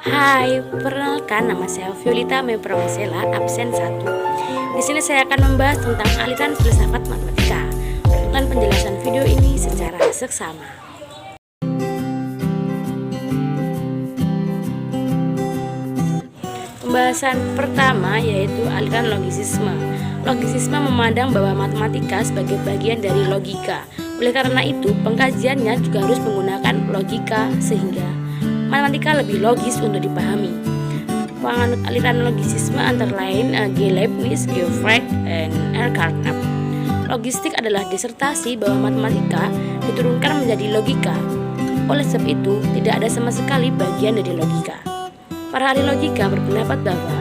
Hai, perkenalkan nama saya Violita Mepromesela, absen 1. Di sini saya akan membahas tentang aliran filsafat matematika. Tonton penjelasan video ini secara seksama. Pembahasan pertama yaitu aliran logisisme. Logisisme memandang bahwa matematika sebagai bagian dari logika. Oleh karena itu, pengkajiannya juga harus menggunakan logika sehingga matematika lebih logis untuk dipahami. Penganut aliran logisisme antara lain G. Leibniz, Geoffrey, dan R. Carnap. Logistik adalah disertasi bahwa matematika diturunkan menjadi logika. Oleh sebab itu, tidak ada sama sekali bagian dari logika. Para ahli logika berpendapat bahwa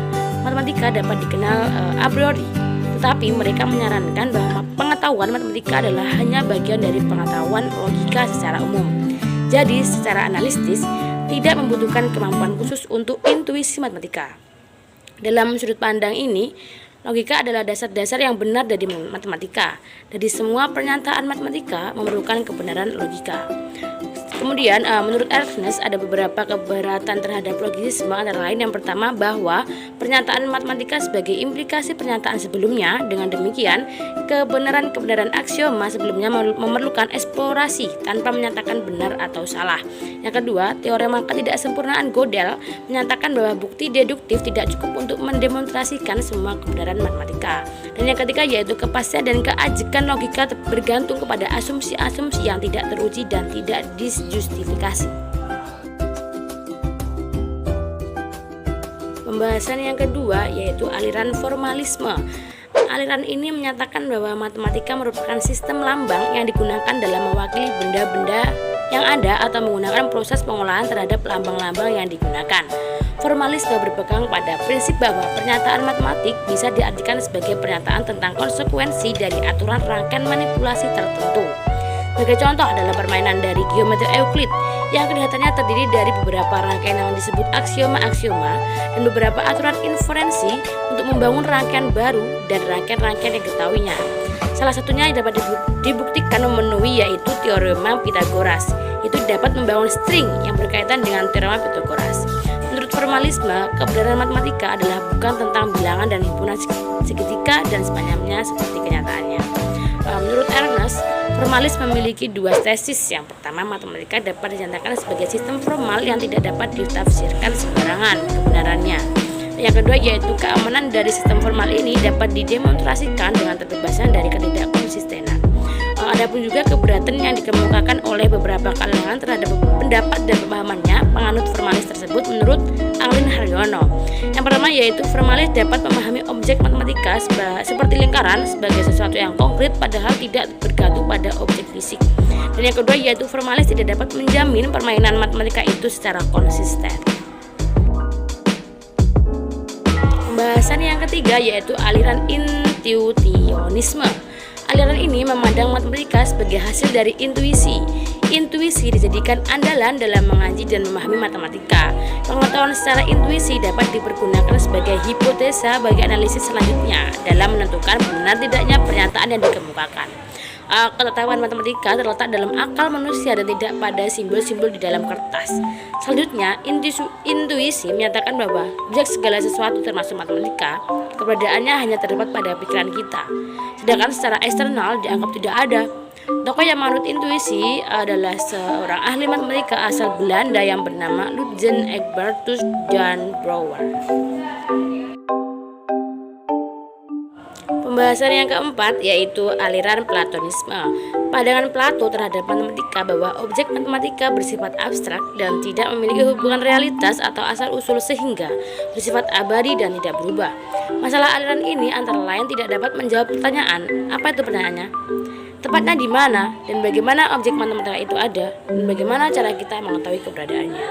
matematika dapat dikenal a priori, tetapi mereka menyarankan bahwa pengetahuan matematika adalah hanya bagian dari pengetahuan logika secara umum. Jadi, secara analitis, tidak membutuhkan kemampuan khusus untuk intuisi matematika. Dalam sudut pandang ini, logika adalah dasar-dasar yang benar dari matematika. Dari semua pernyataan matematika memerlukan kebenaran logika. Kemudian, menurut Ernst ada beberapa keberatan terhadap logisisme, antara lain yang pertama bahwa pernyataan matematika sebagai implikasi pernyataan sebelumnya. Dengan demikian, kebenaran-kebenaran aksioma sebelumnya memerlukan eksplorasi tanpa menyatakan benar atau salah. Yang kedua, teorema ketidaksempurnaan Gödel menyatakan bahwa bukti deduktif tidak cukup untuk mendemonstrasikan semua kebenaran matematika. Dan yang ketiga yaitu kepastian dan keajekan logika bergantung kepada asumsi-asumsi yang tidak teruji dan tidak disjustifikasi. Pembahasan yang kedua yaitu aliran formalisme. Aliran ini menyatakan bahwa matematika merupakan sistem lambang yang digunakan dalam mewakili benda-benda yang ada atau menggunakan proses pengolahan terhadap lambang-lambang yang digunakan. Formalisme berpegang pada prinsip bahwa pernyataan matematik bisa diartikan sebagai pernyataan tentang konsekuensi dari aturan rangkaian manipulasi tertentu. Sebagai contoh adalah permainan dari geometri Euclid yang kelihatannya terdiri dari beberapa rangkaian yang disebut aksioma-aksioma dan beberapa aturan inferensi untuk membangun rangkaian baru dan rangkaian-rangkaian yang diketahuinya. Salah satunya yang dapat dibuktikan memenuhi yaitu teorema Pythagoras. Itu dapat membangun string yang berkaitan dengan teorema Pythagoras. Menurut formalisme, kebenaran matematika adalah bukan tentang bilangan dan himpunan segitiga dan sepanjangnya seperti kenyataannya. Menurut Ernst, formalis memiliki dua tesis. Yang pertama, matematika dapat dinyatakan sebagai sistem formal yang tidak dapat ditafsirkan sembarangan kebenarannya. Yang kedua yaitu keamanan dari sistem formal ini dapat didemonstrasikan dengan kebebasan dari ketidakkonsistenan. Adapun juga keberatan yang dikemukakan oleh beberapa kalangan terhadap pendapat dan pemahamannya penganut formalis tersebut menurut Alvin Haryono. Yang pertama yaitu formalis dapat memahami objek matematika seperti lingkaran sebagai sesuatu yang konkret padahal tidak bergantung pada objek fisik. Dan yang kedua yaitu formalis tidak dapat menjamin permainan matematika itu secara konsisten. Pembahasan yang ketiga yaitu aliran intuitionisme. Aliran ini memandang matematika sebagai hasil dari intuisi. Intuisi dijadikan andalan dalam mengaji dan memahami matematika. Pengetahuan secara intuisi dapat dipergunakan sebagai hipotesa bagi analisis selanjutnya dalam menentukan benar tidaknya pernyataan yang dikemukakan. Ketetahuan matematika terletak dalam akal manusia dan tidak pada simbol-simbol di dalam kertas. Selanjutnya, intuisi menyatakan bahwa objek segala sesuatu termasuk matematika, keberadaannya hanya terdapat pada pikiran kita. Sedangkan secara eksternal dianggap tidak ada. Tokoh yang menurut intuisi adalah seorang ahli matematika asal Belanda yang bernama Ludwig Egbertus Jan Brouwer. Pembahasan yang keempat yaitu aliran Platonisme. Pandangan Plato terhadap matematika bahwa objek matematika bersifat abstrak dan tidak memiliki hubungan realitas atau asal-usul sehingga bersifat abadi dan tidak berubah. Masalah aliran ini antara lain tidak dapat menjawab pertanyaan, apa itu pertanyaannya? Tepatnya di mana dan bagaimana objek matematika itu ada dan bagaimana cara kita mengetahui keberadaannya.